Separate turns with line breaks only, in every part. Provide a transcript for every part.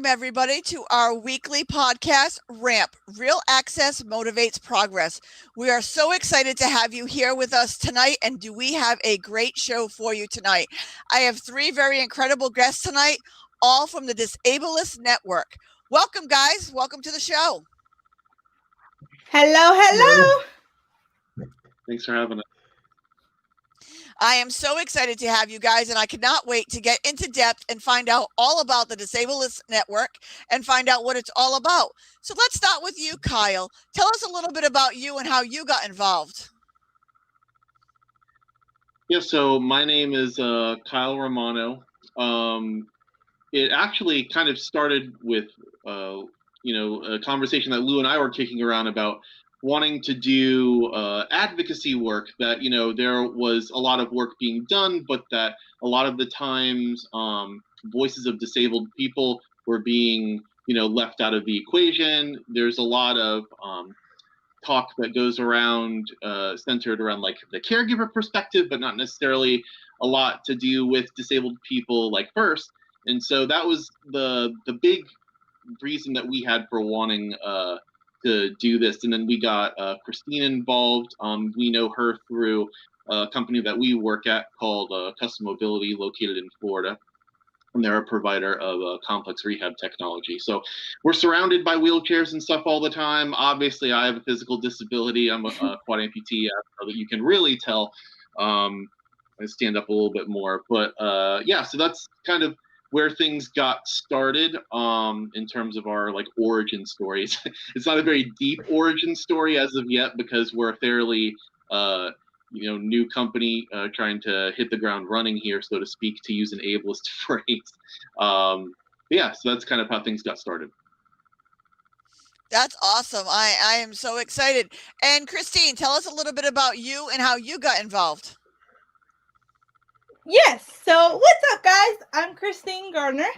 welcome everybody to our weekly podcast, RAMP, Real Access Motivates Progress. We are so excited to have you here with us tonight, and do we have a great show for you tonight. I have three very incredible guests tonight, all from the Disabilities Network. Welcome, guys. Welcome to the show.
Hello.
Thanks for having us.
I am so excited to have you guys, and I cannot wait to get into depth and find out all about the Disabilities Network and find out what it's all about. So let's start with you, Kyle. Tell us a little bit about you and how you got involved.
Yeah, so my name is Kyle Romano. It actually kind of started with, a conversation that Lou and I were kicking around about wanting to do advocacy work, that, there was a lot of work being done, but that a lot of the times voices of disabled people were being, left out of the equation. There's a lot of talk that goes around, centered around like the caregiver perspective, but not necessarily a lot to do with disabled people like first. And so that was the big reason that we had for wanting to do this. And then we got Christine involved. We know her through a company that we work at called Custom Mobility, located in Florida. And they're a provider of complex rehab technology. So we're surrounded by wheelchairs and stuff all the time. Obviously, I have a physical disability. I'm a quad amputee, so that you can really tell. I stand up a little bit more. But so that's kind of where things got started in terms of our origin stories. It's not a very deep origin story as of yet, because we're a fairly new company trying to hit the ground running here, so to speak, to use an ableist phrase. So that's kind of how things got started.
That's awesome. I am so excited. And Christine, tell us a little bit about you and how you got involved.
Yes. So what's up, guys? I'm Christine Gardner.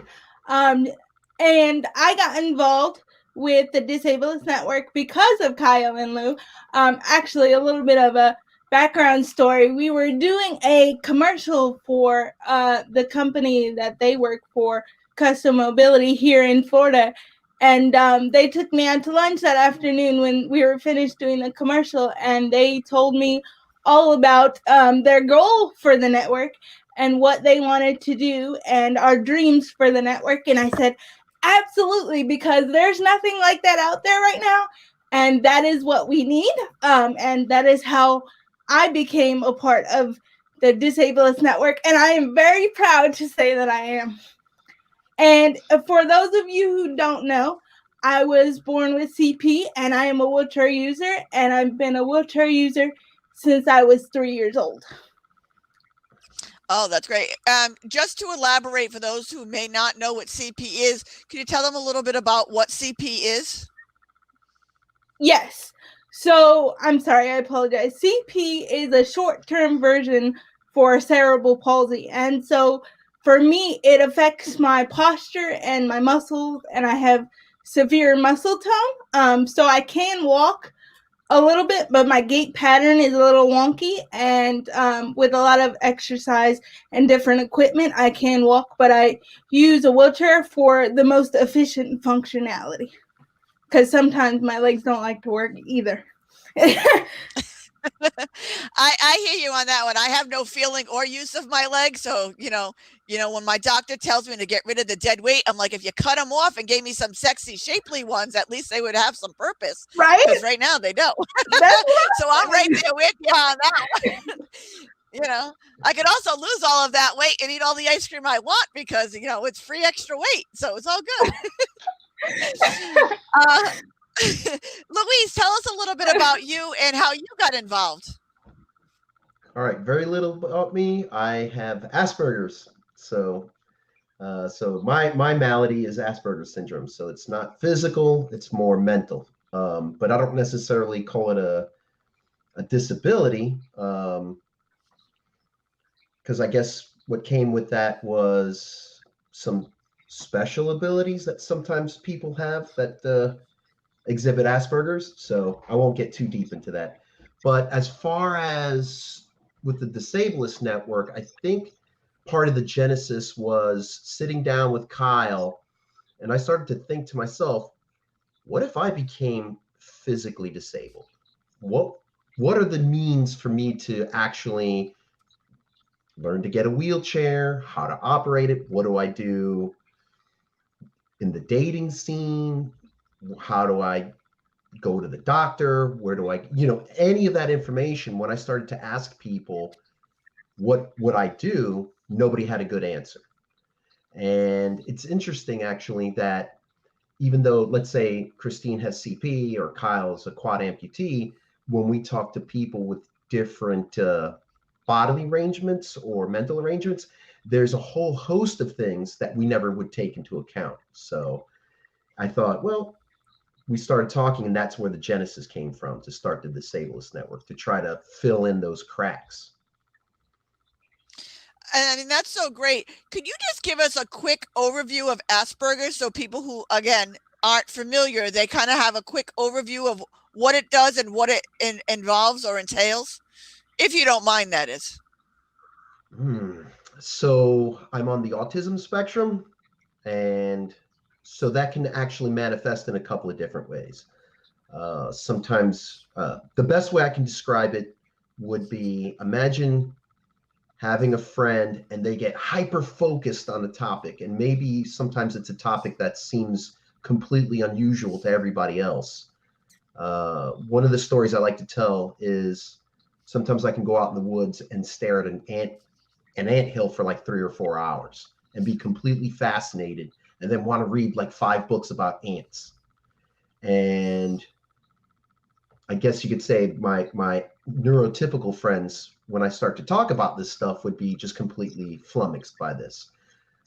And I got involved with the Disabilities Network because of Kyle and Lou. Actually, a little bit of a background story. We were doing a commercial for the company that they work for, Custom Mobility, here in Florida. And they took me out to lunch that afternoon when we were finished doing the commercial, and they told me all about their goal for the network and what they wanted to do and our dreams for the network. And I said, absolutely, because there's nothing like that out there right now. And that is what we need. And that is how I became a part of the Disabilities Network. And I am very proud to say that I am. And for those of you who don't know, I was born with CP, and I am a wheelchair user, and I've been a wheelchair user since I was 3 years old.
Oh, that's great. Just to elaborate for those who may not know what CP is, can you tell them a little bit about what CP is?
Yes. So, I'm sorry, I apologize. CP is a short-term version for cerebral palsy. And so, for me, it affects my posture and my muscles, and I have severe muscle tone. So I can walk a little bit, but my gait pattern is a little wonky, and with a lot of exercise and different equipment, I can walk, but I use a wheelchair for the most efficient functionality, because sometimes my legs don't like to work either.
I hear you on that one. I have no feeling or use of my legs, so when my doctor tells me to get rid of the dead weight, I'm like, if you cut them off and gave me some sexy, shapely ones, at least they would have some purpose.
Right?
Because right now they don't. So I'm right there with you on that. I could also lose all of that weight and eat all the ice cream I want, because it's free extra weight, so it's all good. Louise, tell us a little bit about you and how you got involved.
All right, very little about me. I have Asperger's, so my malady is Asperger's syndrome. So it's not physical; it's more mental. But I don't necessarily call it a disability, because I guess what came with that was some special abilities that sometimes people have that exhibit Asperger's. So I won't get too deep into that. But as far as with the Disabilities Network, I think part of the genesis was sitting down with Kyle And I started to think to myself, what if I became physically disabled? What are the means for me to actually learn to get a wheelchair, how to operate it? What do I do in the dating scene? How do I go to the doctor? Where do I, any of that information? When I started to ask people what would I do, nobody had a good answer. And it's interesting actually that even though, let's say, Christine has CP or Kyle is a quad amputee, when we talk to people with different bodily arrangements or mental arrangements, there's a whole host of things that we never would take into account. So I thought, well, we started talking, and that's where the genesis came from, to start the Disabilities Network, to try to fill in those cracks.
And I mean, that's so great. Could you just give us a quick overview of Asperger's so people who, again, aren't familiar, they kind of have a quick overview of what it does and what it involves or entails? If you don't mind, that is.
So I'm on the autism spectrum, and so that can actually manifest in a couple of different ways. Sometimes the best way I can describe it would be, imagine having a friend and they get hyper focused on a topic, and maybe sometimes it's a topic that seems completely unusual to everybody else. One of the stories I like to tell is sometimes I can go out in the woods and stare at an anthill for like 3 or 4 hours and be completely fascinated, and then want to read like 5 books about ants. And I guess you could say my neurotypical friends, when I start to talk about this stuff, would be just completely flummoxed by this.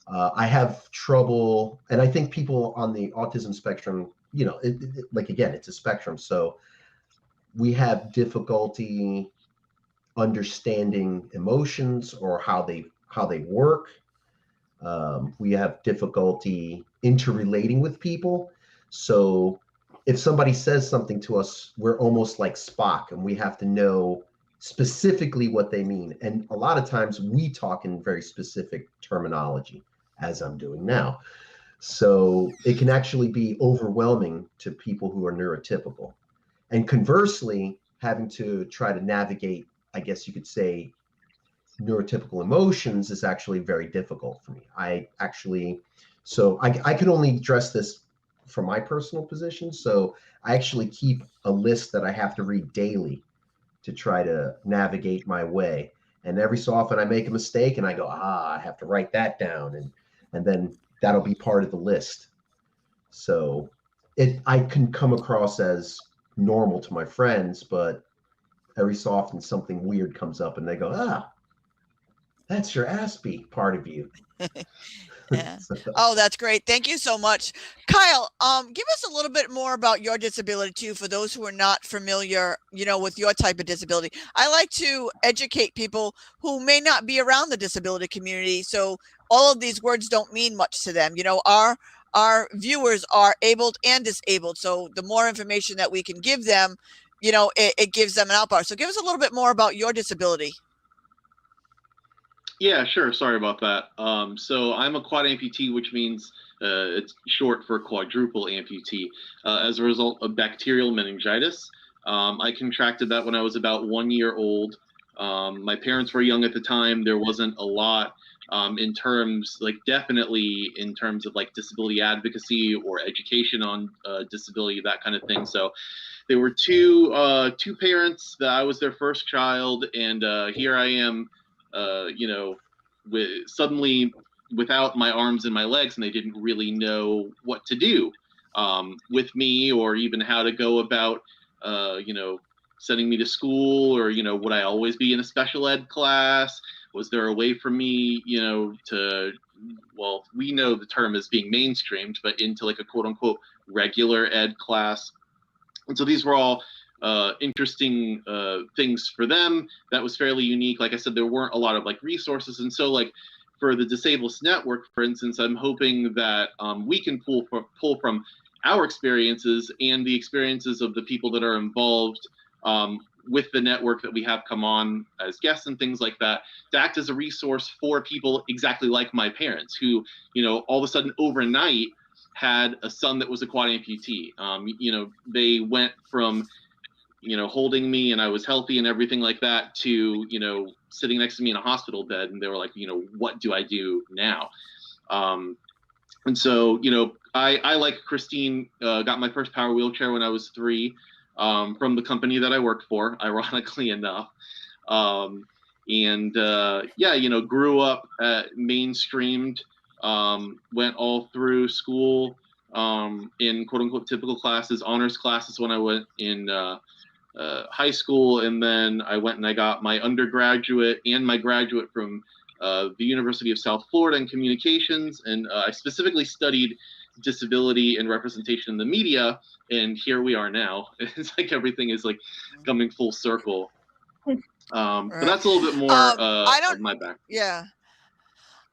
I have trouble, and I think people on the autism spectrum, like, again, it's a spectrum. So we have difficulty understanding emotions or how they work. We have difficulty interrelating with people. So if somebody says something to us, we're almost like Spock, and we have to know specifically what they mean. And a lot of times we talk in very specific terminology, as I'm doing now. So it can actually be overwhelming to people who are neurotypical. And conversely, having to try to navigate, I guess you could say, neurotypical emotions is actually very difficult for me. I can only address this from my personal position. So I actually keep a list that I have to read daily to try to navigate my way. And every so often I make a mistake and I go, I have to write that down. And then that'll be part of the list. So I can come across as normal to my friends, but every so often something weird comes up and they go, that's your Aspie part of you.
Yeah. Oh, that's great. Thank you so much. Kyle, give us a little bit more about your disability too, for those who are not familiar, with your type of disability. I like to educate people who may not be around the disability community. So all of these words don't mean much to them. Our viewers are abled and disabled. So the more information that we can give them, it gives them an outbar. So give us a little bit more about your disability.
Yeah, sure. Sorry about that. So I'm a quad amputee, which means it's short for quadruple amputee. As a result of bacterial meningitis, I contracted that when I was about 1 year old. My parents were young at the time. There wasn't a lot definitely in terms of like disability advocacy or education on disability, that kind of thing. So there were two parents that I was their first child, and here I am. Suddenly without my arms and my legs, and they didn't really know what to do with me, or even how to go about, sending me to school, or, would I always be in a special ed class? Was there a way for me, we know the term is being mainstreamed, but into like a quote unquote regular ed class. And so these were all interesting things for them. That was fairly unique. Like I said, there weren't a lot of like resources. And so like for the Disabilities Network, for instance, I'm hoping that we can pull from our experiences and the experiences of the people that are involved with the network that we have come on as guests and things like that, to act as a resource for people exactly like my parents who, all of a sudden overnight had a son that was a quad amputee. They went from, holding me and I was healthy and everything like that to, sitting next to me in a hospital bed. And they were like, what do I do now? And so, I like Christine, got my first power wheelchair when I was 3, from the company that I worked for, ironically enough. Grew up mainstreamed, went all through school, in quote unquote typical classes, honors classes when I went in high school. And then I went and I got my undergraduate and my graduate from the University of South Florida in communications. And I specifically studied disability and representation in the media. And here we are now. It's like everything is like coming full circle. But that's a little bit more of my background.
Yeah.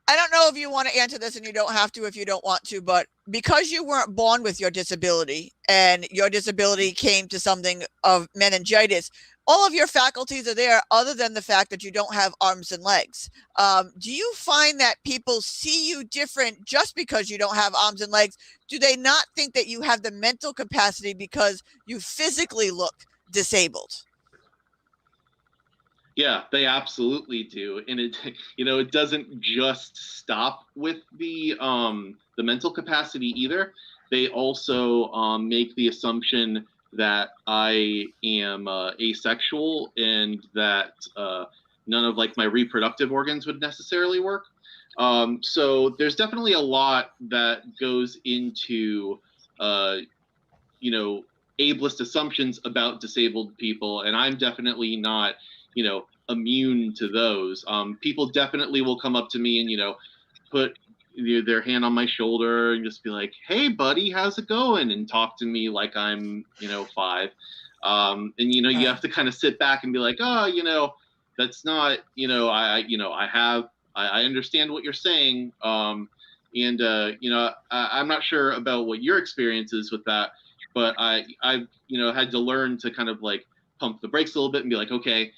I don't know if you want to answer this, and you don't have to if you don't want to, but because you weren't born with your disability and your disability came to something of meningitis, all of your faculties are there other than the fact that you don't have arms and legs. Do you find that people see you different just because you don't have arms and legs? Do they not think that you have the mental capacity because you physically look disabled?
Yeah, they absolutely do. And it doesn't just stop with the mental capacity either. They also make the assumption that I am asexual and that none of like my reproductive organs would necessarily work. So there's definitely a lot that goes into ableist assumptions about disabled people, and I'm definitely not immune to those. People definitely will come up to me and put their hand on my shoulder and just be like, "Hey buddy, how's it going?" and talk to me like I'm 5. And you have to kind of sit back and be like, "Oh, that's not I understand what you're saying." I'm not sure about what your experience is with that, but I've had to learn to kind of like pump the brakes a little bit and be like, okay,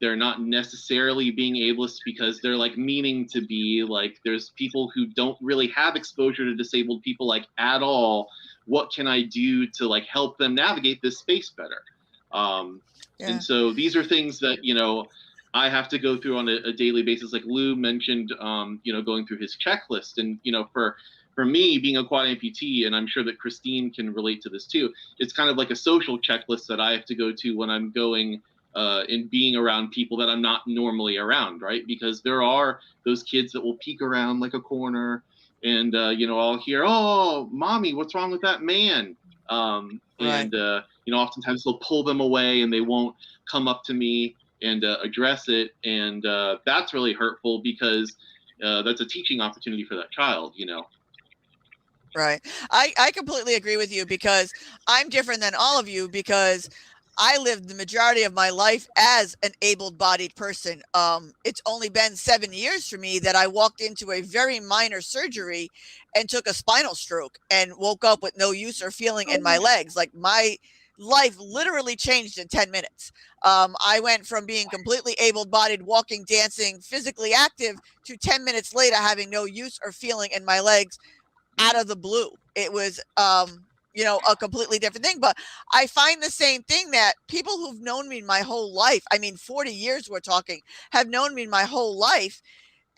they're not necessarily being ableist because they're like meaning to be. Like, there's people who don't really have exposure to disabled people like at all. What can I do to like help them navigate this space better? And so these are things that I have to go through on a daily basis. Like Lou mentioned, going through his checklist. And for me, being a quad amputee, and I'm sure that Christine can relate to this too, it's kind of like a social checklist that I have to go to when I'm going and being around people that I'm not normally around, right? Because there are those kids that will peek around like a corner and, I'll hear, "Oh, mommy, what's wrong with that man?" And, oftentimes they'll pull them away and they won't come up to me and address it. And that's really hurtful because that's a teaching opportunity for that child,
Right. I completely agree with you because I'm different than all of you because I lived the majority of my life as an able-bodied person. It's only been 7 years for me that I walked into a very minor surgery and took a spinal stroke and woke up with no use or feeling in my legs. Like, my life literally changed in 10 minutes. I went from being completely able-bodied, walking, dancing, physically active, to 10 minutes later having no use or feeling in my legs out of the blue. It was a completely different thing. But I find the same thing, that people who've known me my whole life, 40 years we're talking, have known me my whole life,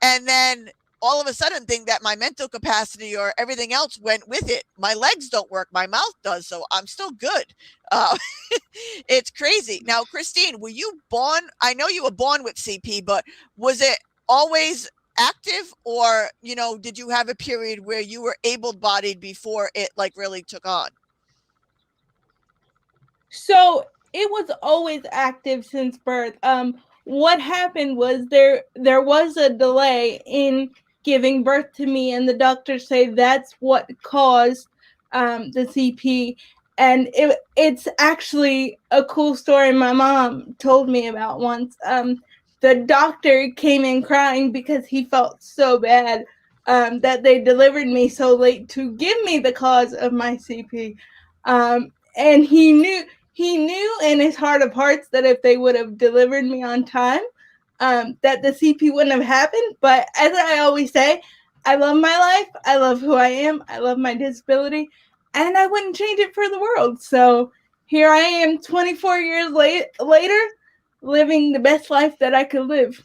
and then all of a sudden think that my mental capacity or everything else went with it. My legs don't work, my mouth does, so I'm still good. It's crazy. Now, Christine, were you born, I know you were born with CP, but was it always active, or did you have a period where you were able-bodied before it like really took on?
So it was always active since birth. What happened was there was a delay in giving birth to me, and the doctors say that's what caused the CP. And it's actually a cool story my mom told me about once. The doctor came in crying because he felt so bad that they delivered me so late to give me the cause of my CP. And he knew in his heart of hearts that if they would have delivered me on time, that the CP wouldn't have happened. But as I always say, I love my life. I love who I am. I love my disability, and I wouldn't change it for the world. So here I am 24 years later, living the best life that I could live.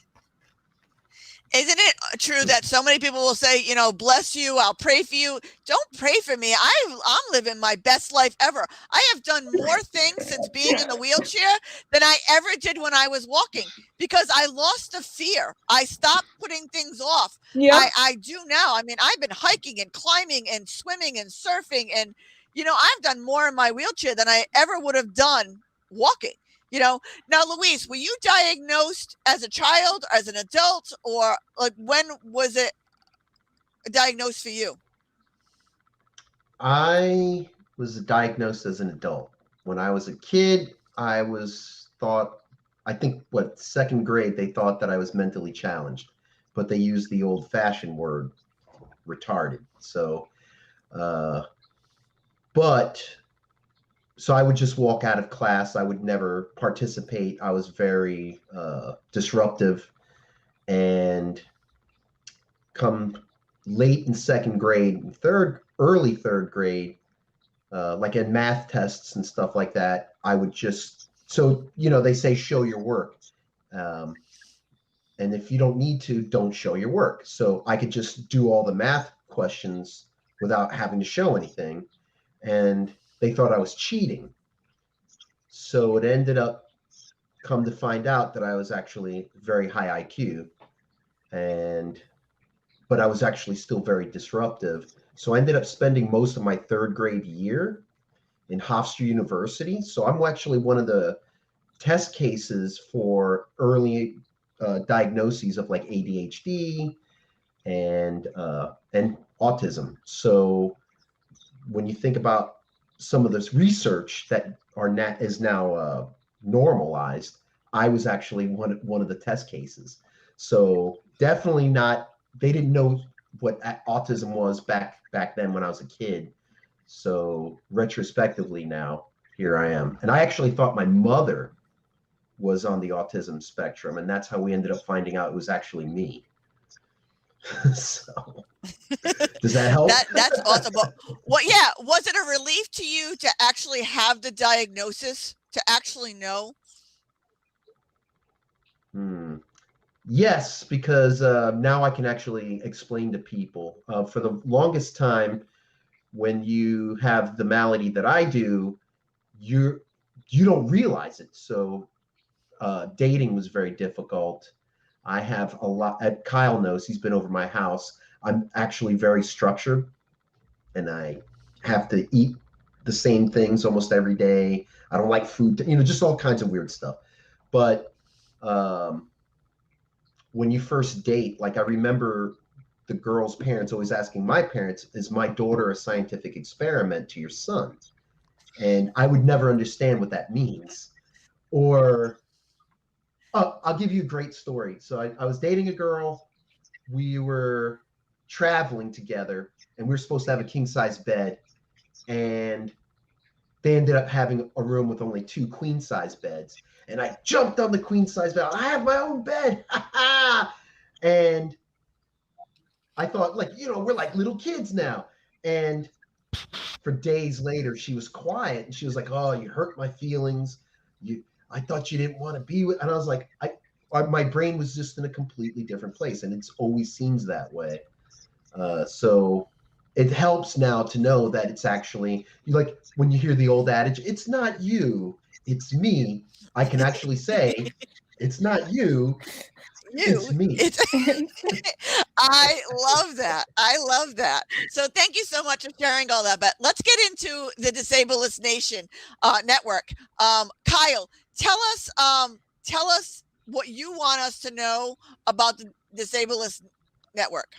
Isn't it true that so many people will say, you know, bless you, I'll pray for you. Don't pray for me. I'm living my best life ever. I have done more things since being in the wheelchair than I ever did when I was walking because I lost the fear. I stopped putting things off.
Yep.
I do now. I mean, I've been hiking and climbing and swimming and surfing, and, you know, I've done more in my wheelchair than I ever would have done walking. You know, now, Louise, were you diagnosed as a child, as an adult, or like when was it diagnosed for you?
I was diagnosed as an adult. When I was a kid, I think, second grade, they thought that I was mentally challenged, but they used the old-fashioned word retarded. So, so I would just walk out of class. I would never participate. I was very disruptive. And come late in second grade, early third grade, like in math tests and stuff like that, I would just, they say, show your work. And if you don't need to, don't show your work. So I could just do all the math questions without having to show anything. And they thought I was cheating. So it ended up, come to find out, that I was actually very high IQ, but I was actually still very disruptive. So I ended up spending most of my third grade year in Hofstra University. So I'm actually one of the test cases for early diagnoses of like ADHD and autism. So when you think about some of this research that is now normalized, I was actually one of the test cases. So definitely not. They didn't know what autism was back then when I was a kid. So retrospectively now, here I am. And I actually thought my mother was on the autism spectrum, and that's how we ended up finding out it was actually me. So does that help?
That's awesome. Well, yeah, was it a relief to you to actually have the diagnosis, to actually know?
Yes, because now I can actually explain to people. For the longest time, when you have the malady that I do, you don't realize it. So dating was very difficult. I have a lot. Kyle knows, he's been over my house. I'm actually very structured, and I have to eat the same things almost every day. I don't like food, just all kinds of weird stuff. But when you first date, like I remember the girl's parents always asking my parents, is my daughter a scientific experiment to your son? And I would never understand what that means. Or, I'll give you a great story. So I was dating a girl. We were traveling together, and we were supposed to have a king-size bed. And they ended up having a room with only 2 queen-size beds. And I jumped on the queen-size bed. I have my own bed. And I thought, we're like little kids now. And for days later, she was quiet, and she was like, "Oh, you hurt my feelings. I thought you didn't want to be with," and I was like, my brain was just in a completely different place, and it always seems that way. So it helps now to know that it's actually, like when you hear the old adage, "It's not you, it's me." I can actually say, "It's not you, it's me."
I love that. I love that. So thank you so much for sharing all that. But let's get into the Disabilities Nation network. Kyle, tell us what you want us to know about the Disabilities network.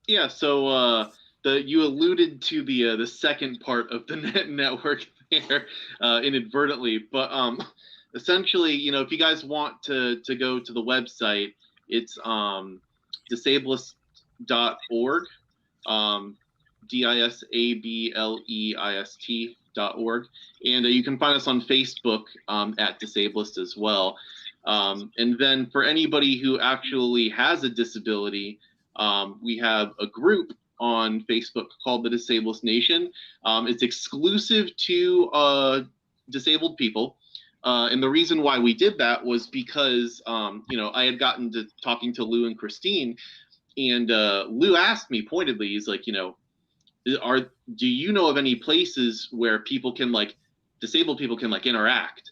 Yeah. So you alluded to the second part of the network there inadvertently, but essentially, if you guys want to go to the website, it's disabilist.org, disableist.org, and you can find us on Facebook at Disabilist as well. And then for anybody who actually has a disability, We have a group on Facebook called the Disabled Nation. It's exclusive to disabled people. And the reason why we did that was because, I had gotten to talking to Lou and Christine, and Lou asked me pointedly, he's like, do you know of any places where people can disabled people can interact?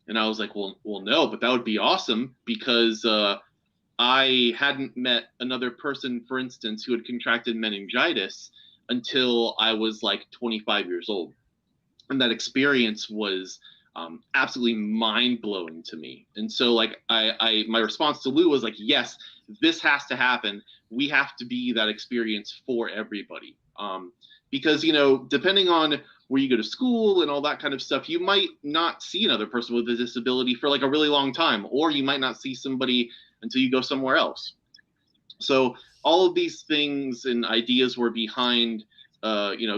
And I was like, well, no, but that would be awesome, because I hadn't met another person, for instance, who had contracted meningitis until I was 25 years old. And that experience was absolutely mind-blowing to me. And so my response to Lou was yes, this has to happen. We have to be that experience for everybody. Because, depending on where you go to school and all that kind of stuff, you might not see another person with a disability for a really long time, or you might not see somebody until you go somewhere else. So all of these things and ideas were behind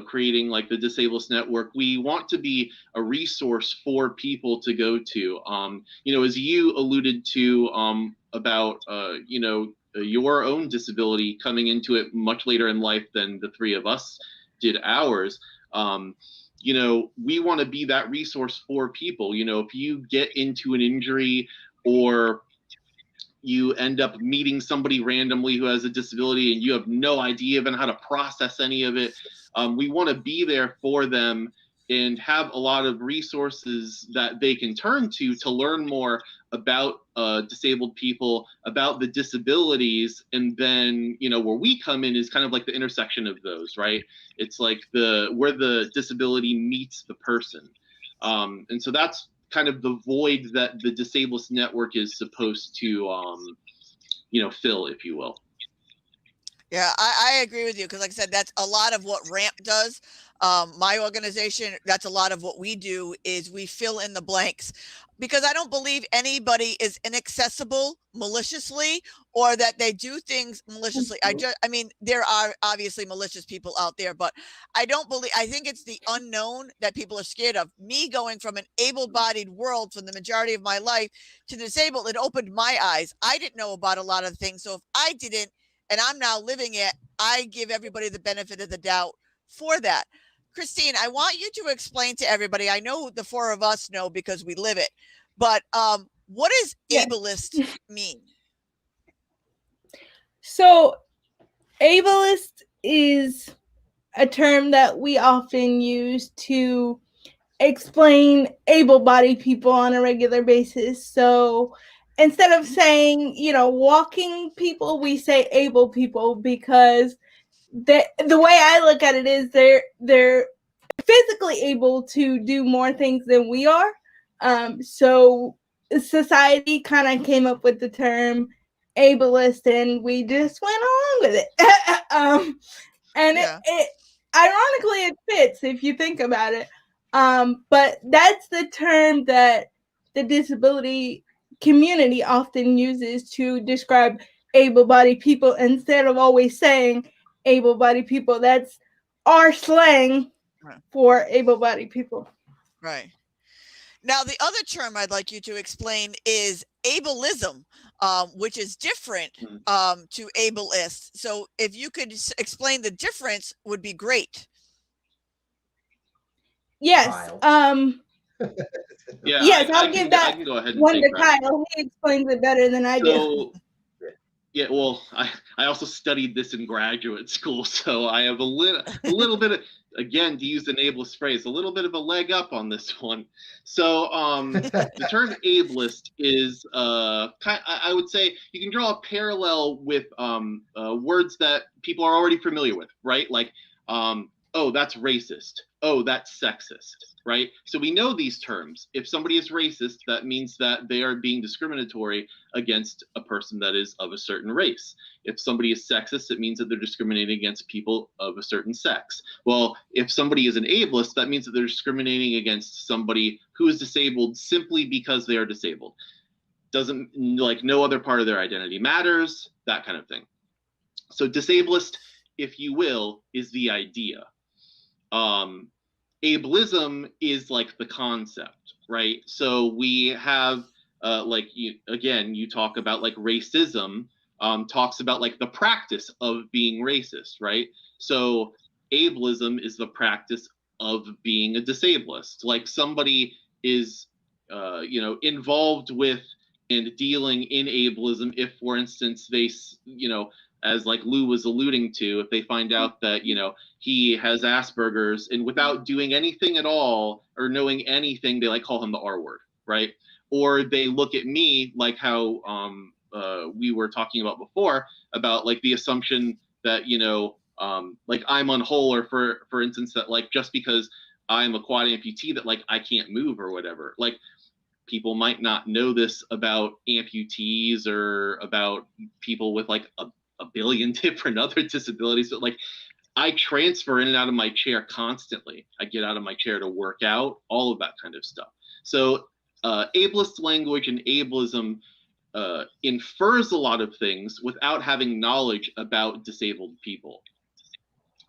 creating the Disabilities Network. We want to be a resource for people to go to. As you alluded to about your own disability coming into it much later in life than the three of us did ours. We want to be that resource for people. If you get into an injury, or you end up meeting somebody randomly who has a disability and you have no idea even how to process any of it, we want to be there for them and have a lot of resources that they can turn to learn more about disabled people, about the disabilities. And then, where we come in is kind of the intersection of those, right? It's where the disability meets the person. And so that's kind of the void that the Disabilities Network is supposed to, fill, if you will.
Yeah, I agree with you, because like I said, that's a lot of what RAMP does. My organization, that's a lot of what we do, is we fill in the blanks, because I don't believe anybody is inaccessible maliciously, or that they do things maliciously. I mean, there are obviously malicious people out there, but I think it's the unknown that people are scared of. Me going from an able-bodied world for the majority of my life to disabled, it opened my eyes. I didn't know about a lot of things. So if I didn't, and I'm now living it, I give everybody the benefit of the doubt for that. Christine, I want you to explain to everybody, I know the four of us know because we live it, but what does ableist mean?
So ableist is a term that we often use to explain able-bodied people on a regular basis. So instead of saying, walking people, we say able people, because the way I look at it is they're physically able to do more things than we are. So society kind of came up with the term ableist, and we just went along with it. And it ironically, it fits if you think about it. But that's the term that the disability community often uses to describe able-bodied people, instead of always saying able-bodied people. That's our slang for able-bodied people.
Right. Now, the other term I'd like you to explain is ableism, which is different to ableist. So if you could explain the difference, would be great.
Yes. Yes, I'll give that
I can go ahead and
one to
that.
Kyle. He explains it better than I do.
Yeah, well, I also studied this in graduate school, so I have a little bit of, again, to use an ableist phrase, a little bit of a leg up on this one. So the term ableist is, I would say, you can draw a parallel with words that people are already familiar with, right? Like, oh, that's racist. Oh, that's sexist, right? So we know these terms. If somebody is racist, that means that they are being discriminatory against a person that is of a certain race. If somebody is sexist, it means that they're discriminating against people of a certain sex. Well, if somebody is an ableist, that means that they're discriminating against somebody who is disabled simply because they are disabled. Doesn't, like, no other part of their identity matters, that kind of thing. So disableist, if you will, is the idea. Ableism is like the concept, right? So we have, you talk about like racism. talks about like the practice of being racist, right? So ableism is the practice of being a disablist. Like somebody is, involved with and dealing in ableism if, for instance, they, as like Lou was alluding to, if they find out that, he has Asperger's and without doing anything at all or knowing anything, they like call him the R word, right? Or they look at me like how we were talking about before about like the assumption that, like I'm on whole, or for instance, that like just because I'm a quad amputee that like I can't move or whatever. Like people might not know this about amputees or about people with like a billion different other disabilities, but like I transfer in and out of my chair constantly. I get out of my chair to work out, all of that kind of stuff. So ableist language and ableism infers a lot of things without having knowledge about disabled people.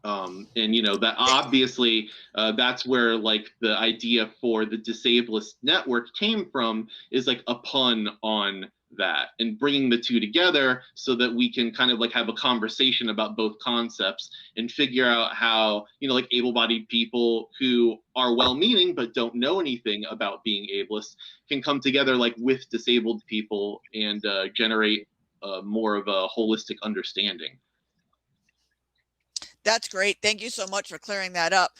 And that obviously that's where like the idea for the Disabilist Network came from, is like a pun on that and bringing the two together so that we can kind of like have a conversation about both concepts and figure out how, like able-bodied people who are well-meaning but don't know anything about being ableist can come together like with disabled people and generate more of a holistic understanding.
That's great. Thank you so much for clearing that up.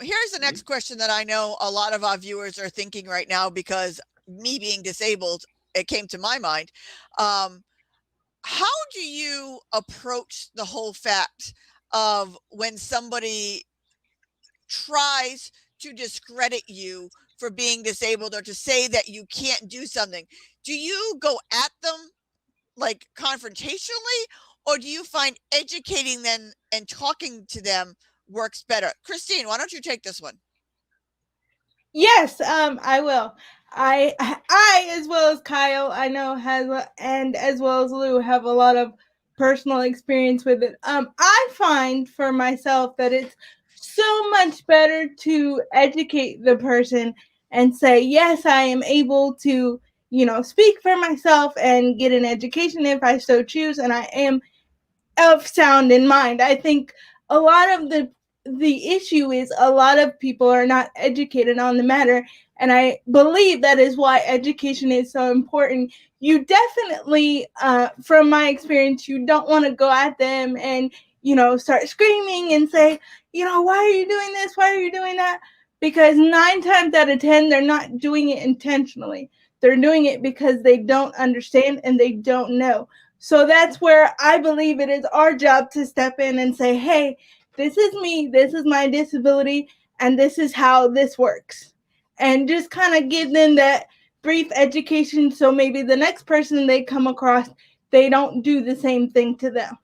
Here's the next question that I know a lot of our viewers are thinking right now, because me being disabled, it came to my mind. How do you approach the whole fact of when somebody tries to discredit you for being disabled or to say that you can't do something? Do you go at them like confrontationally, or do you find educating them and talking to them works better? Christine, why don't you take this one?
Yes, I will. I, as well as Kyle, I know and as well as Lou, have a lot of personal experience with it. I find for myself that it's so much better to educate the person and say, yes, I am able to, speak for myself and get an education if I so choose, and I am of sound in mind. I think a lot of the issue is a lot of people are not educated on the matter, and I believe that is why education is so important. You definitely, from my experience, you don't want to go at them and start screaming and say, why are you doing this? Why are you doing that? Because 9 times out of 10, they're not doing it intentionally. They're doing it because they don't understand and they don't know. So that's where I believe it is our job to step in and say, hey, this is me, this is my disability, and this is how this works. And just kind of give them that brief education so maybe the next person they come across, they don't do the same thing to them.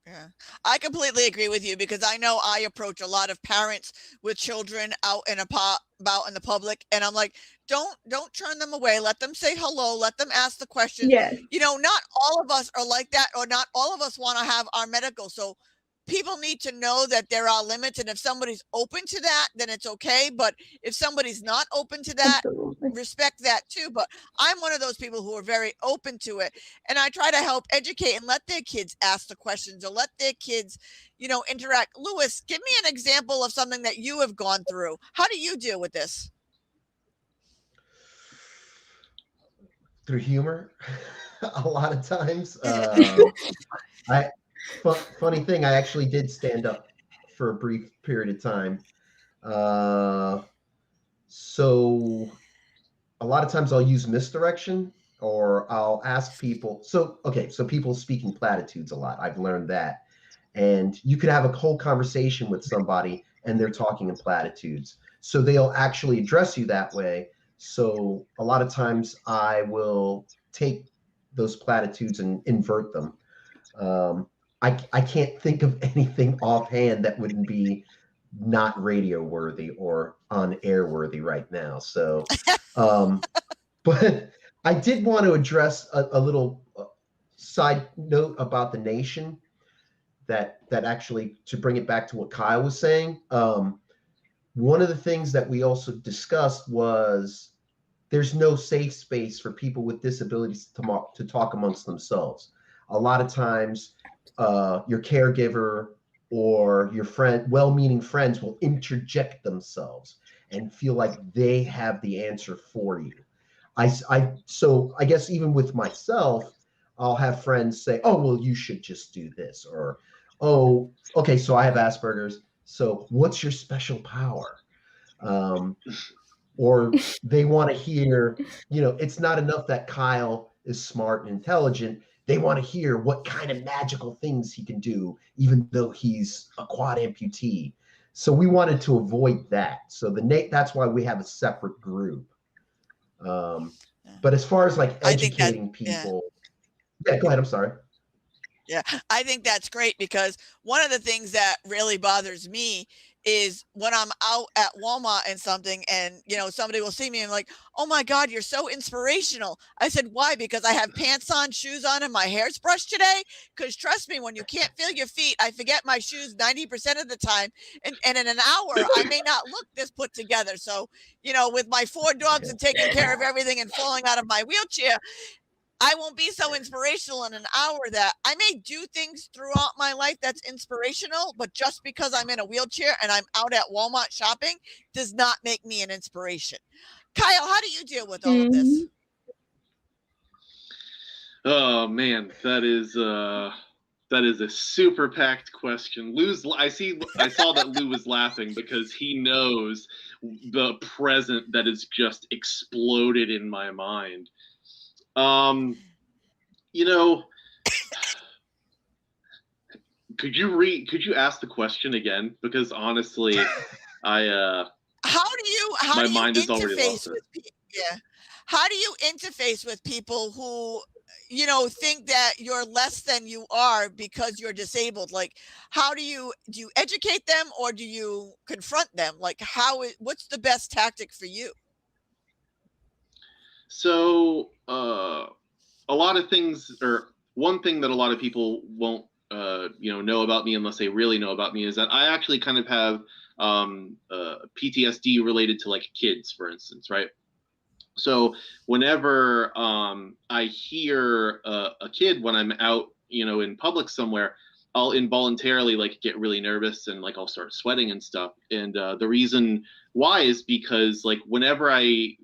Yeah, I completely agree with you, because I know I approach a lot of parents with children out and about in the public, and I'm like, don't turn them away. Let them say hello. Let them ask the questions.
Yes.
Not all of us are like that, or not all of us want to have our medical. So people need to know that there are limits, and if somebody's open to that, then it's okay. But if somebody's not open to that,
Absolutely.
respect that too. But I'm one of those people who are very open to it, and I try to help educate and let their kids ask the questions, or let their kids interact. Lewis, give me an example of something that you have gone through. How do you deal with this?
Through humor. A lot of times. Funny thing, I actually did stand up for a brief period of time. So a lot of times I'll use misdirection, or I'll ask people. So people speaking platitudes a lot. I've learned that. And you could have a whole conversation with somebody and they're talking in platitudes. So they'll actually address you that way. So a lot of times I will take those platitudes and invert them. I can't think of anything offhand that wouldn't be not radio worthy or on air worthy right now. So, but I did want to address a little side note about the nation that actually, to bring it back to what Kyle was saying. One of the things that we also discussed was there's no safe space for people with disabilities to talk amongst themselves. A lot of times, your caregiver or your friend, well-meaning friends, will interject themselves and feel like they have the answer for you. So I guess even with myself, I'll have friends say, "Oh, well, you should just do this," or, "Oh, okay, so I have Asperger's. So what's your special power?" Or they want to hear, it's not enough that Kyle is smart and intelligent. They want to hear what kind of magical things he can do, even though he's a quad amputee. So we wanted to avoid that. So that's why we have a separate group. But as far as like
I think that,
educating people, yeah, go ahead. I'm sorry.
yeah, I think that's great, because one of the things that really bothers me is when I'm out at Walmart and something, and somebody will see me and like, "Oh my God, you're so inspirational." I said, "Why?" Because I have pants on, shoes on, and my hair's brushed today. Because trust me, when you can't feel your feet, I forget my shoes 90% of the time, and in an hour I may not look this put together. So with my 4 dogs and taking care of everything and falling out of my wheelchair, I won't be so inspirational in an hour. That I may do things throughout my life that's inspirational, but just because I'm in a wheelchair and I'm out at Walmart shopping does not make me an inspiration. Kyle, how do you deal with all of this?
Oh man, that is a super packed question. I saw that Lou was laughing because he knows the present that has just exploded in my mind. Could you ask the question again? Because honestly, my mind is already lost.
How do you interface with people who think that you're less than you are because you're disabled? Like, do you educate them, or do you confront them? Like, what's the best tactic for you?
So a lot of things, or one thing that a lot of people won't know about me unless they really know about me, is that I actually kind of have PTSD related to like kids, for instance, right? So whenever I hear a kid when I'm out, in public somewhere, I'll involuntarily like get really nervous and like I'll start sweating and stuff. And the reason why is because like whenever I,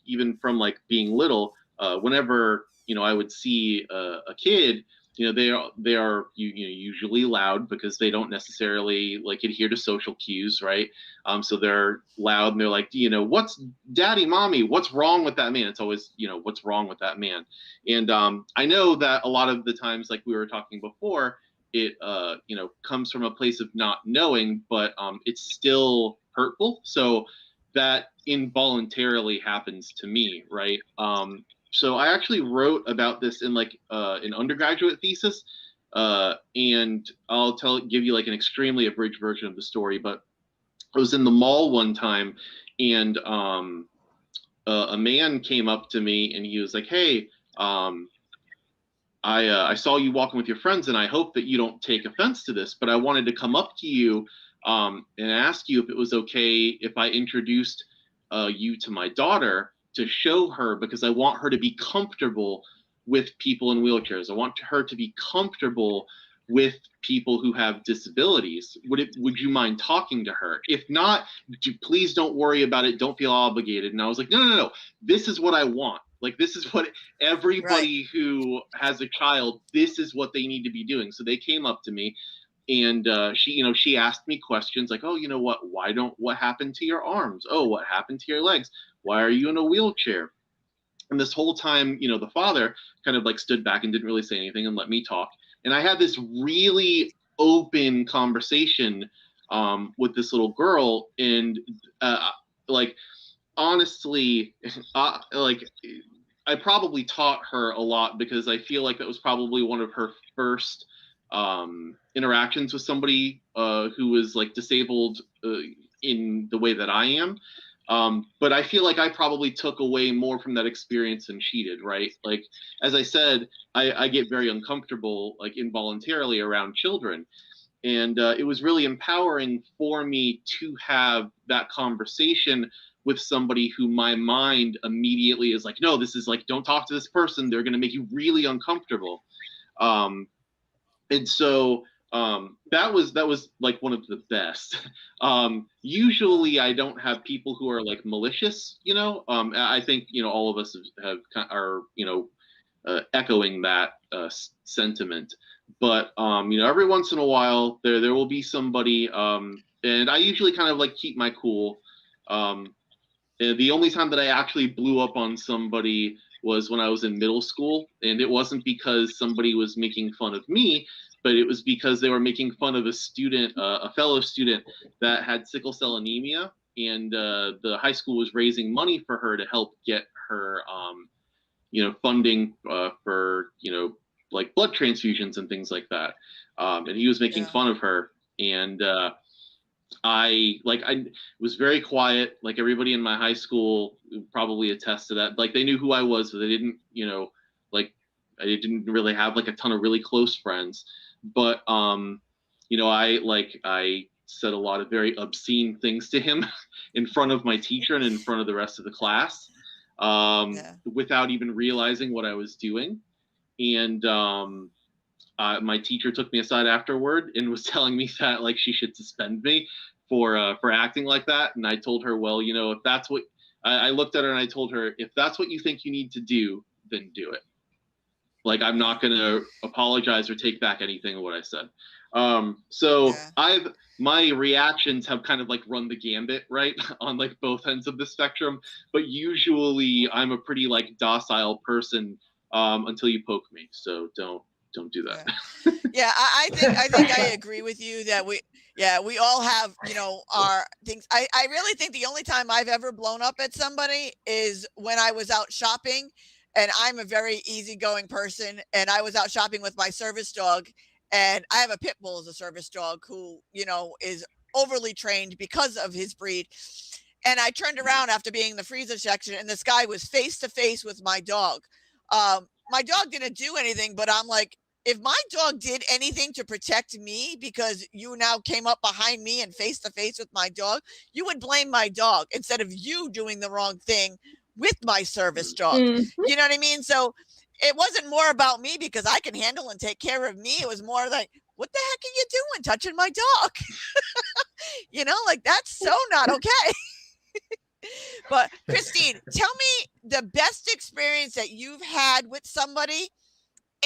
even from like being little, whenever I would see a kid, they are usually loud because they don't necessarily like adhere to social cues, right? So they're loud and they're like, what's daddy, mommy, what's wrong with that man? It's always, what's wrong with that man? And I know that a lot of the times, like we were talking before, it comes from a place of not knowing, but it's still hurtful. So that involuntarily happens to me, right? So I actually wrote about this in like an undergraduate thesis, and I'll give you like an extremely abridged version of the story. But I was in the mall one time, and a man came up to me and he was like, "Hey, I saw you walking with your friends, and I hope that you don't take offense to this, but I wanted to come up to you and ask you if it was okay if I introduced you to my daughter, to show her, because I want her to be comfortable with people in wheelchairs. I want her to be comfortable with people who have disabilities. Would you mind talking to her? If not, please don't worry about it. Don't feel obligated." And I was like, no. This is what I want. Like, this is what everybody who has a child, this is what they need to be doing. So they came up to me, and she asked me questions like, "Oh, what happened to your arms? Oh, what happened to your legs? Why are you in a wheelchair?" And this whole time, the father kind of like stood back and didn't really say anything and let me talk. And I had this really open conversation with this little girl. And like, honestly, like, I probably taught her a lot, because I feel like that was probably one of her first interactions with somebody who was like disabled in the way that I am. But I feel like I probably took away more from that experience than she did, right? Like, as I said, I get very uncomfortable, like involuntarily, around children. And it was really empowering for me to have that conversation with somebody who my mind immediately is like, no, this is like, don't talk to this person. They're going to make you really uncomfortable. And so that was like one of the best. Usually I don't have people who are like malicious, you know. I think, you know, all of us are, you know, echoing that sentiment. But you know, every once in a while there will be somebody, and I usually kind of like keep my cool. The only time that I actually blew up on somebody was when I was in middle school, and it wasn't because somebody was making fun of me, but it was because they were making fun of a student, a fellow student that had sickle cell anemia, and the high school was raising money for her to help get her, you know, funding for, you know, like blood transfusions and things like that. And he was making fun of her, and I was very quiet. Like everybody in my high school probably attest to that. Like they knew who I was, but they didn't, you know, like I didn't really have like a ton of really close friends. But you know, I said a lot of very obscene things to him in front of my teacher and in front of the rest of the class, without even realizing what I was doing. And my teacher took me aside afterward and was telling me that like she should suspend me for acting like that. And I told her, well, you know, if that's what I looked at her and I told her, if that's what you think you need to do, then do it. Like, I'm not going to apologize or take back anything of what I said. So my reactions have kind of like run the gambit, right, on like both ends of the spectrum. But usually I'm a pretty like docile person until you poke me. So don't do that.
I think I agree with you that we all have, you know, our things. I really think the only time I've ever blown up at somebody is when I was out shopping, and I'm a very easygoing person, and I was out shopping with my service dog, and I have a pit bull as a service dog who, you know, is overly trained because of his breed. And I turned around after being in the freezer section, and this guy was face to face with my dog. My dog didn't do anything, but I'm like, if my dog did anything to protect me because you now came up behind me and face to face with my dog, you would blame my dog instead of you doing the wrong thing with my service dog.
Mm-hmm.
You know what I mean? So it wasn't more about me because I can handle and take care of me. It was more like, what the heck are you doing touching my dog? You know, like that's so not okay. But Christine, tell me the best experience that you've had with somebody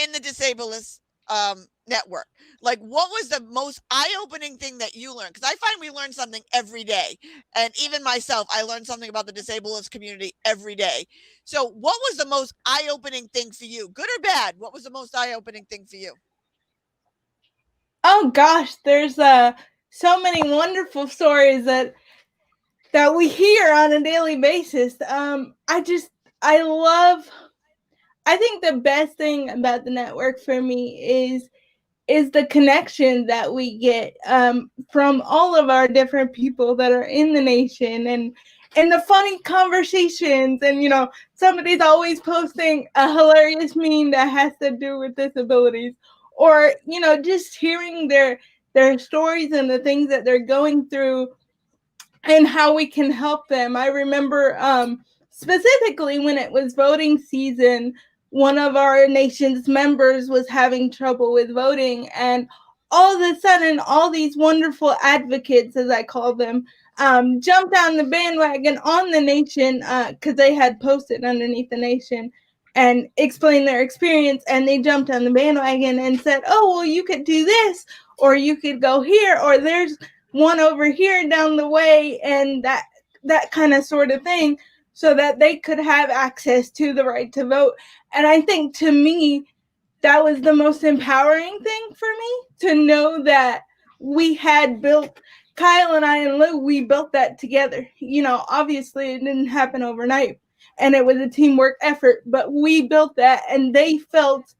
in the Disabilities network. Like, what was the most eye-opening thing that you learned? Because I find we learn something every day. And even myself, I learned something about the Disabilities community every day. So what was the most eye-opening thing for you? Good or bad? What was the most eye-opening thing for you?
Oh gosh, there's so many wonderful stories that we hear on a daily basis. I think the best thing about the network for me is the connection that we get from all of our different people that are in the nation, and the funny conversations. And, you know, somebody's always posting a hilarious meme that has to do with disabilities, or, you know, just hearing their stories and the things that they're going through and how we can help them. I remember specifically when it was voting season, one of our nation's members was having trouble with voting, and all of a sudden, all these wonderful advocates, as I call them, jumped on the bandwagon on the nation because they had posted underneath the nation and explained their experience, and they jumped on the bandwagon and said, oh, well, you could do this, or you could go here, or there's one over here down the way, and that kind of sort of thing, so that they could have access to the right to vote. And I think, to me, that was the most empowering thing for me, to know that we had built, Kyle and I and Lou, we built that together. You know, obviously it didn't happen overnight, and it was a teamwork effort, but we built that, and they felt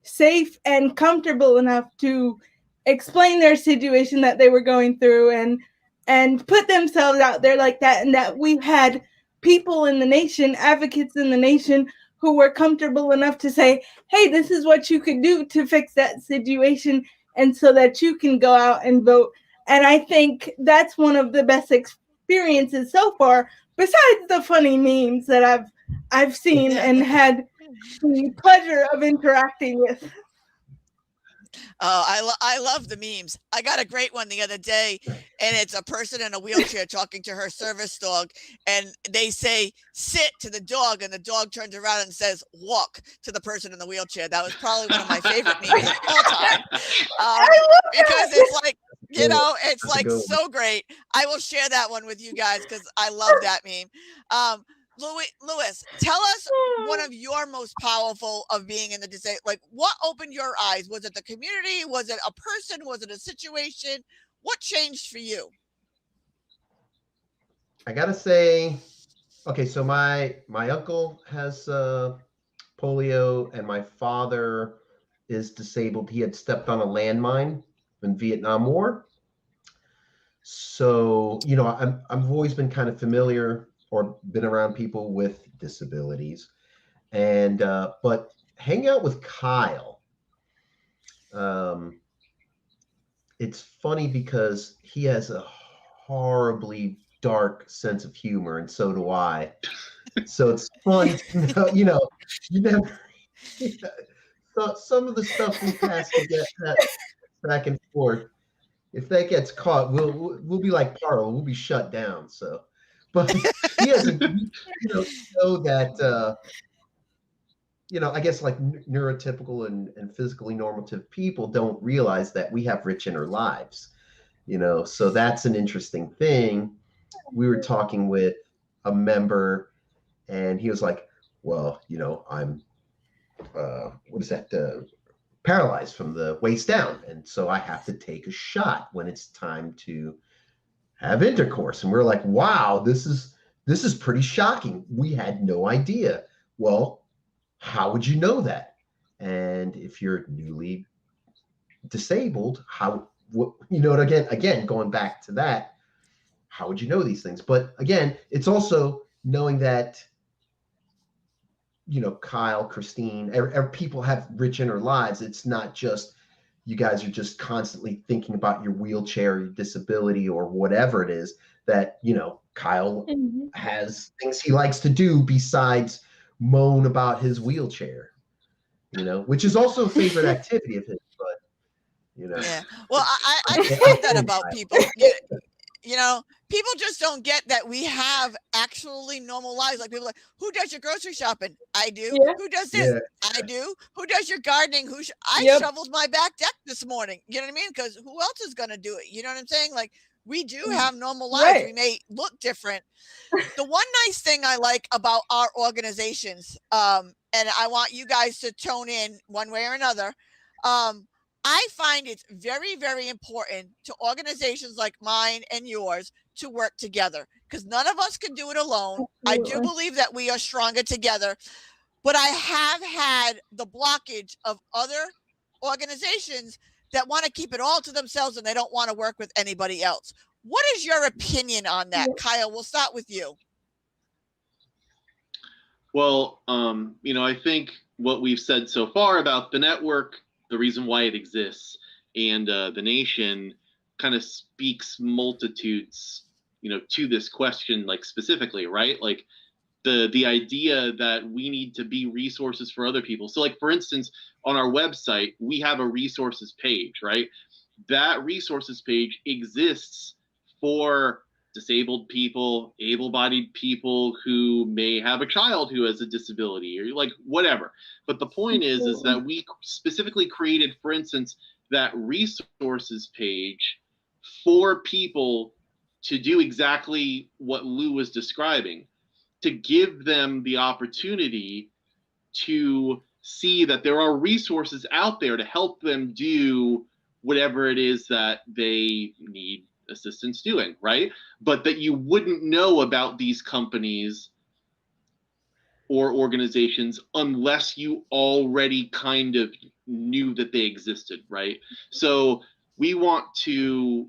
safe and comfortable enough to explain their situation that they were going through, and put themselves out there like that. And that we had people in the nation, advocates in the nation, who were comfortable enough to say, hey, this is what you could do to fix that situation. and so that you can go out and vote. And I think that's one of the best experiences so far, besides the funny memes that I've seen and had the pleasure of interacting with.
Oh, I love the memes. I got a great one the other day, and it's a person in a wheelchair talking to her service dog, and they say "sit" to the dog, and the dog turns around and says "walk" to the person in the wheelchair. That was probably one of my favorite memes of all time, because it's like, you know, it's like so great. I will share that one with you guys because I love that meme. Louis, tell us one of your most powerful of being in the disabled. Like, what opened your eyes? Was it the community? Was it a person? Was it a situation? What changed for you?
I gotta say, okay, so my uncle has polio, and my father is disabled. He had stepped on a landmine in Vietnam War. So, you know, I've always been kind of familiar or been around people with disabilities. And but hanging out with Kyle, it's funny because he has a horribly dark sense of humor, and so do I. So it's fun to know, you never, so some of the stuff we pass back and forth, if that gets caught, we'll be like Parlo, we'll be shut down. So, but he has know that I guess like neurotypical and physically normative people don't realize that we have rich inner lives. So that's an interesting thing. We were talking with a member, and he was like, "Well, I'm what is that? Paralyzed from the waist down, and so I have to take a shot when it's time to have intercourse." And we're like, "Wow, this is pretty shocking. We had no idea." Well, how would you know that? And if you're newly disabled, again, going back to that, how would you know these things? But again, it's also knowing that Kyle, Christine, people have rich inner lives. It's not just you guys are just constantly thinking about your wheelchair, your disability, or whatever it is that, Kyle has things he likes to do besides moan about his wheelchair, which is also a favorite activity of his, but,
Yeah. Well, I love that about people. People just don't get that we have actually normal lives. Like, people are like, who does your grocery shopping? I do.
Yeah.
Who does this?
Yeah.
I do. Who does your gardening? I
Yep.
shoveled my back deck this morning. You know what I mean? Because who else is going to do it? You know what I'm saying? Like, we do have normal lives.
Right.
We may look different. The one nice thing I like about our organizations, and I want you guys to tone in one way or another, I find it's very, very important to organizations like mine and yours to work together, because none of us can do it alone. I do believe that we are stronger together, but I have had the blockage of other organizations that want to keep it all to themselves and they don't want to work with anybody else. What is your opinion on that? Kyle, we'll start with you.
Well, I think what we've said so far about the network, the reason why it exists, and the nation kind of speaks multitudes, to this question, like specifically, right? Like the idea that we need to be resources for other people. So, like, for instance, on our website, we have a resources page, right? That resources page exists for disabled people, able-bodied people who may have a child who has a disability, or like whatever. But the point is that we specifically created, for instance, that resources page for people to do exactly what Lou was describing, to give them the opportunity to see that there are resources out there to help them do whatever it is that they need assistance doing, right? But that you wouldn't know about these companies or organizations unless you already kind of knew that they existed, right? So we want to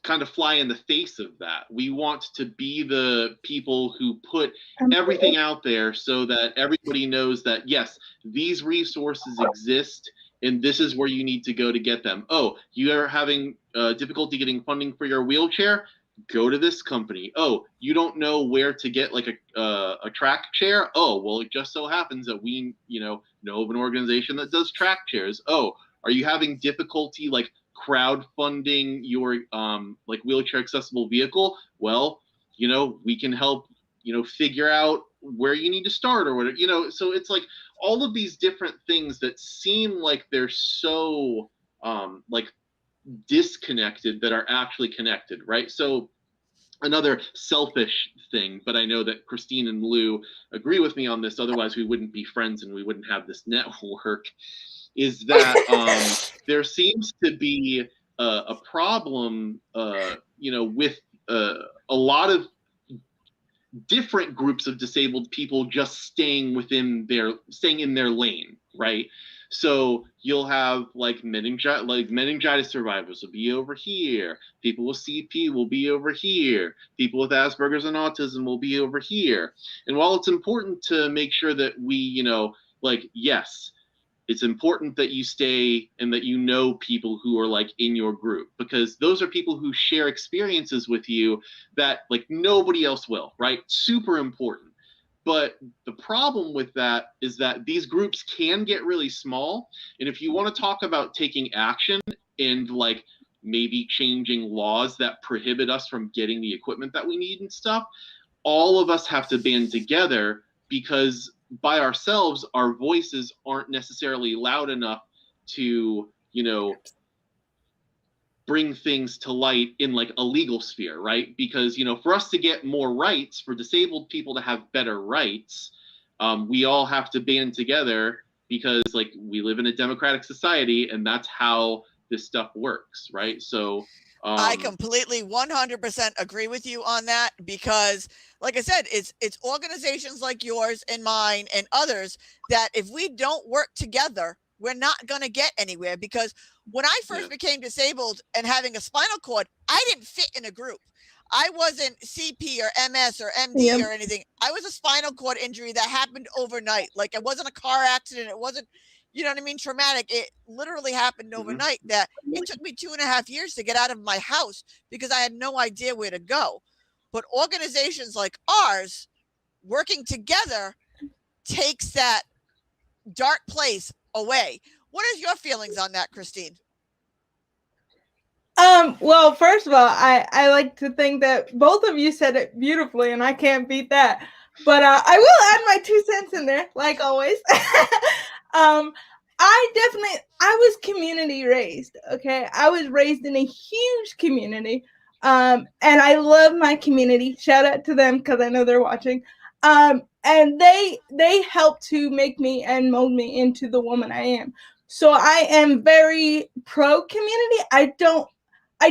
kind of fly in the face of that. We want to be the people who put everything out there so that everybody knows that, yes, these resources exist and this is where you need to go to get them. Oh, you are having difficulty getting funding for your wheelchair? Go to this company. Oh, you don't know where to get like a track chair? Oh, well, it just so happens that we, know of an organization that does track chairs. Oh, are you having difficulty like crowdfunding your like wheelchair accessible vehicle? Well, we can help, figure out where you need to start or whatever, so it's like all of these different things that seem like they're so like disconnected that are actually connected, right? So another selfish thing, but I know that Christine and Lou agree with me on this, otherwise we wouldn't be friends and we wouldn't have this network, is that there seems to be a problem, with a lot of different groups of disabled people just staying in their lane, right? So you'll have like meningitis survivors will be over here, people with CP will be over here, people with Asperger's and autism will be over here. And while it's important to make sure that we, yes, it's important that you stay and that people who are like in your group, because those are people who share experiences with you that like nobody else will, right? Super important. But the problem with that is that these groups can get really small. And if you want to talk about taking action and like maybe changing laws that prohibit us from getting the equipment that we need and stuff, all of us have to band together, because by ourselves, our voices aren't necessarily loud enough to, bring things to light in like a legal sphere, right? Because, for us to get more rights, for disabled people to have better rights, we all have to band together, because like we live in a democratic society and that's how this stuff works, right? So
I completely 100% agree with you on that, because like I said, it's organizations like yours and mine and others that if we don't work together, we're not going to get anywhere. Because when I first became disabled and having a spinal cord, I didn't fit in a group. I wasn't CP or MS or MD or anything. I was a spinal cord injury that happened overnight. Like it wasn't a car accident. It wasn't, traumatic. It literally happened overnight. That it took me 2.5 years to get out of my house because I had no idea where to go. But organizations like ours working together takes that dark place away. What are your feelings on that, Christine?
Well, first of all, I like to think that both of you said it beautifully, and I can't beat that. But I will add my 2 cents in there, like always. I was community raised. Okay, I was raised in a huge community, and I love my community. Shout out to them because I know they're watching. And they helped to make me and mold me into the woman I am. So I am very pro community. I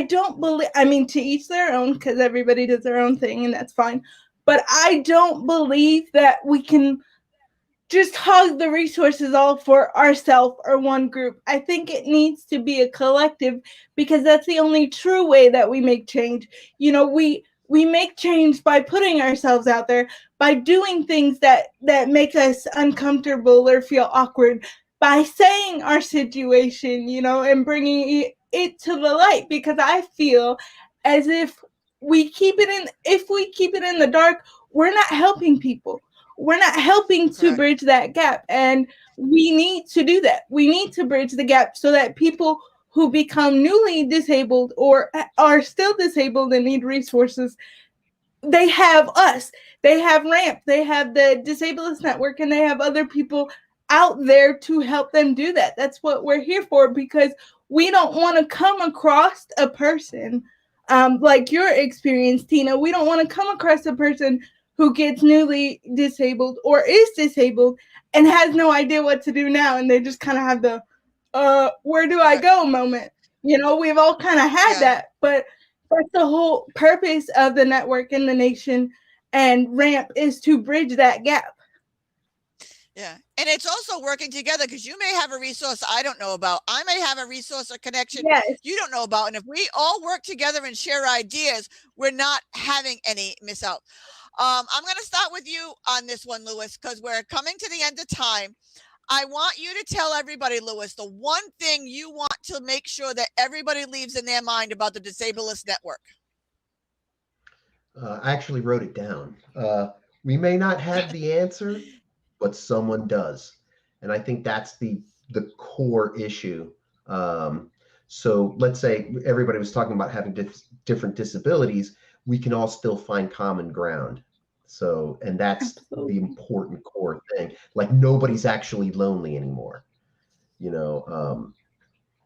don't believe, I mean, to each their own, because everybody does their own thing and that's fine. But I don't believe that we can just hog the resources all for ourselves or one group. I think it needs to be a collective, because that's the only true way that we make change. We make change by putting ourselves out there, by doing things that make us uncomfortable or feel awkward, by saying our situation, and bringing it to the light. Because I feel as if we keep it in the dark, we're not helping people. We're not helping to bridge that gap. And we need to do that. We need to bridge the gap so that people who become newly disabled or are still disabled and need resources, they have us. They have RAMP. They have the Disabilities Network, and they have other people out there to help them do that. That's what we're here for, because we don't want to come across a person like your experience, Tina. We don't want to come across a person who gets newly disabled or is disabled and has no idea what to do now. And they just kind of have the, where do I go moment? We've all kind of had that, but that's the whole purpose of the network and the nation and RAMP, is to bridge that gap.
Yeah. And it's also working together, because you may have a resource I don't know about. I may have a resource or connection you don't know about. And if we all work together and share ideas, we're not having any miss out. I'm going to start with you on this one, Lewis, because we're coming to the end of time. I want you to tell everybody, Lewis, the one thing you want to make sure that everybody leaves in their mind about the Disabilist Network.
I actually wrote it down. We may not have the answer, but someone does, and I think that's the core issue. So let's say everybody was talking about having different disabilities. We can all still find common ground. So, and that's
Absolutely.
the important core thing. Like nobody's actually lonely anymore. You know,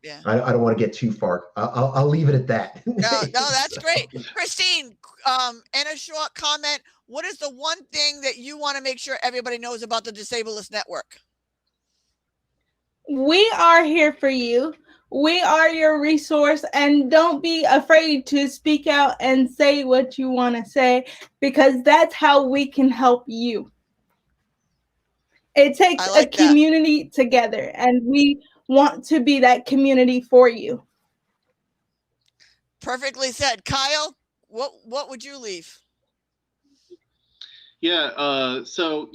Yeah.
I don't want to get too far. I'll leave it at that.
No, that's
So-
great. Christine, in a short comment, what is the one thing that you want to make sure everybody knows about the Disabilist Network?
We are here for you. We are your resource, and don't be afraid to speak out and say what you want to say, because that's how we can help you. It takes
I like
a community together, and we want to be that community for you.
Perfectly said. Kyle, what would you leave?
Yeah, so,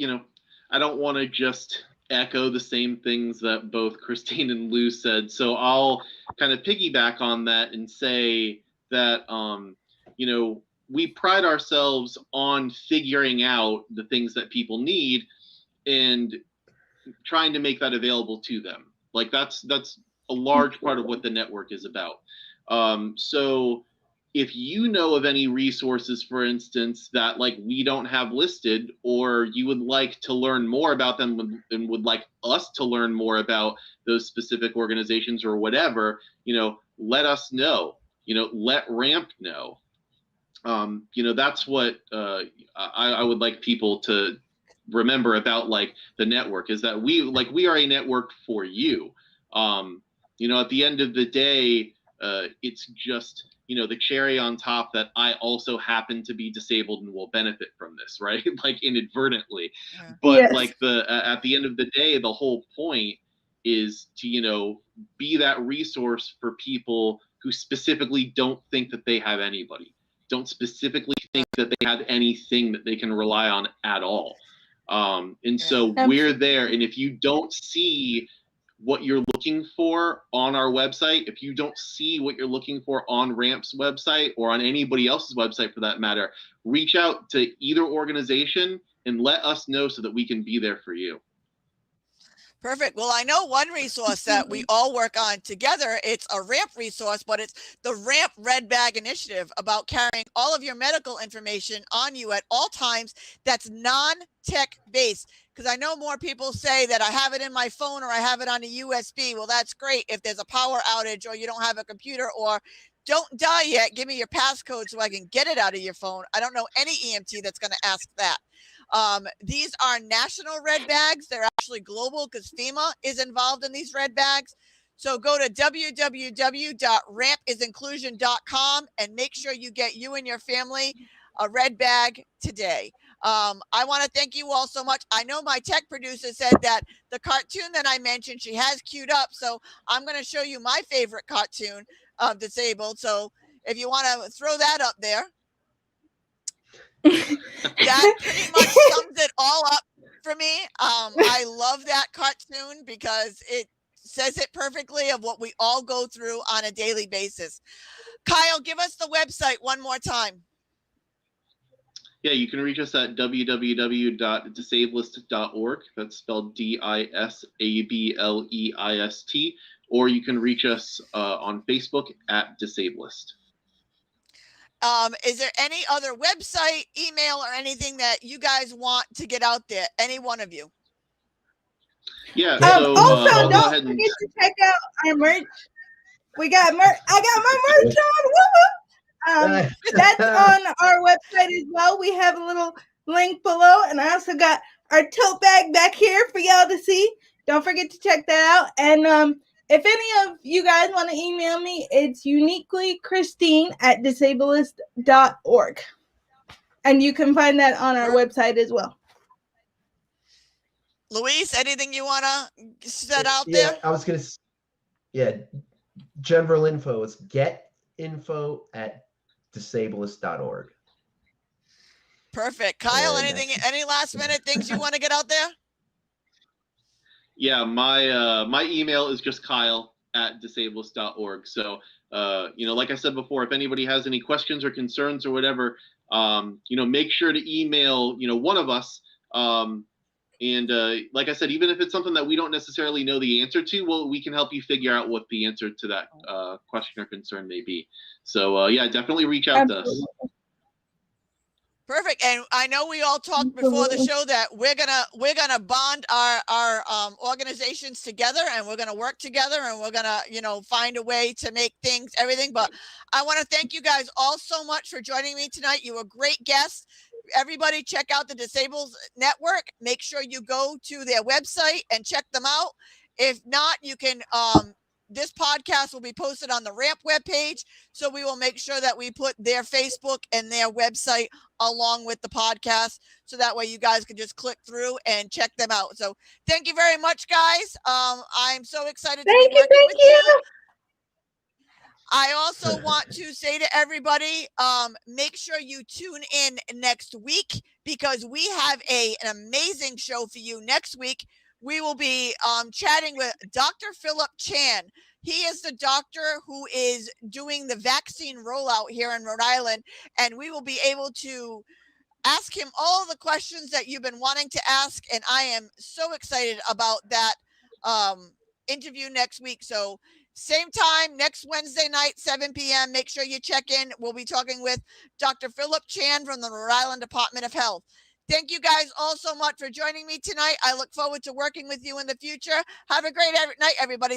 I don't want to just echo the same things that both Christine and Lou said. So I'll kind of piggyback on that and say that, we pride ourselves on figuring out the things that people need and trying to make that available to them. Like that's a large part of what the network is about. So if you know of any resources, for instance, that like we don't have listed, or you would like to learn more about them and would like us to learn more about those specific organizations or whatever, let us know. Let RAMP know. That's what I would like people to remember about like the network, is that we are a network for you. At the end of the day, it's just the cherry on top that I also happen to be disabled and will benefit from this, right? Like inadvertently.
Yeah.
But
Yes.
like at the end of the day, the whole point is to be that resource for people who specifically don't think that they have anybody, don't specifically think that they have anything that they can rely on at all. And so we're there. And if you don't see what you're looking for on our website, if you don't see what you're looking for on RAMP's website or on anybody else's website for that matter, reach out to either organization and let us know so that we can be there for you.
Perfect. Well, I know one resource that we all work on together. It's a RAMP resource, but it's the RAMP Red Bag Initiative, about carrying all of your medical information on you at all times that's non-tech based. Because I know more people say that I have it in my phone or I have it on a USB. Well, that's great if there's a power outage or you don't have a computer, or don't die yet, give me your passcode so I can get it out of your phone. I don't know any EMT that's going to ask that. These are national red bags. They're actually global because FEMA is involved in these red bags. So go to www.rampisinclusion.com and make sure you get you and your family a red bag today. I want to thank you all so much. I know my tech producer said that the cartoon that I mentioned, she has queued up. So I'm going to show you my favorite cartoon of disabled. So if you want to throw that up there. That pretty much sums it all up for me. I love that cartoon because it says it perfectly of what we all go through on a daily basis. Kyle, give us the website one more time.
Yeah, you can reach us at www.disableist.org. That's spelled DISABLEIST. Or you can reach us on Facebook at Disabilist.
Is there any other website, email, or anything that you guys want to get out there? Any one of you?
Yeah.
Also,
I'll go
don't
ahead and
forget to check out our merch. We got merch. I got my merch on. Woo-hoo. That's on our website as well. We have a little link below, and I also got our tote bag back here for y'all to see. Don't forget to check that out. And if any of you guys want to email me, it's uniquelychristine@disabilist.org. And you can find that on our website as well.
Luis, anything you want to set out
Yeah,
there?
I was going to, general info is getinfo@disabilist.org.
Perfect. Kyle, any last minute things you want to get out there?
Yeah, my email is just kyle@disablest.org. So, like I said before, if anybody has any questions or concerns or whatever, make sure to email, one of us. And like I said, even if it's something that we don't necessarily know the answer to, well, we can help you figure out what the answer to that question or concern may be. So, yeah, definitely reach out to us.
Perfect. And I know we all talked before the show that we're gonna bond our organizations together, and we're gonna work together, and we're gonna find a way to make everything. But I want to thank you guys all so much for joining me tonight. You were great guests. Everybody check out the Disabled Network. Make sure you go to their website and check them out. If not, you can this podcast will be posted on the RAMP webpage, so we will make sure that we put their Facebook and their website along with the podcast, so that way you guys can just click through and check them out. So thank you very much, guys. I'm so excited to be working with you. I also want to say to everybody, make sure you tune in next week, because we have an amazing show for you next week. We will be chatting with Dr. Philip Chan. He is the doctor who is doing the vaccine rollout here in Rhode Island, and we will be able to ask him all the questions that you've been wanting to ask, and I am so excited about that interview next week. So same time next Wednesday night, 7 p.m. Make sure you check in. We'll be talking with Dr. Philip Chan from the Rhode Island Department of Health. Thank you guys all so much for joining me tonight. I look forward to working with you in the future. Have a great night, everybody.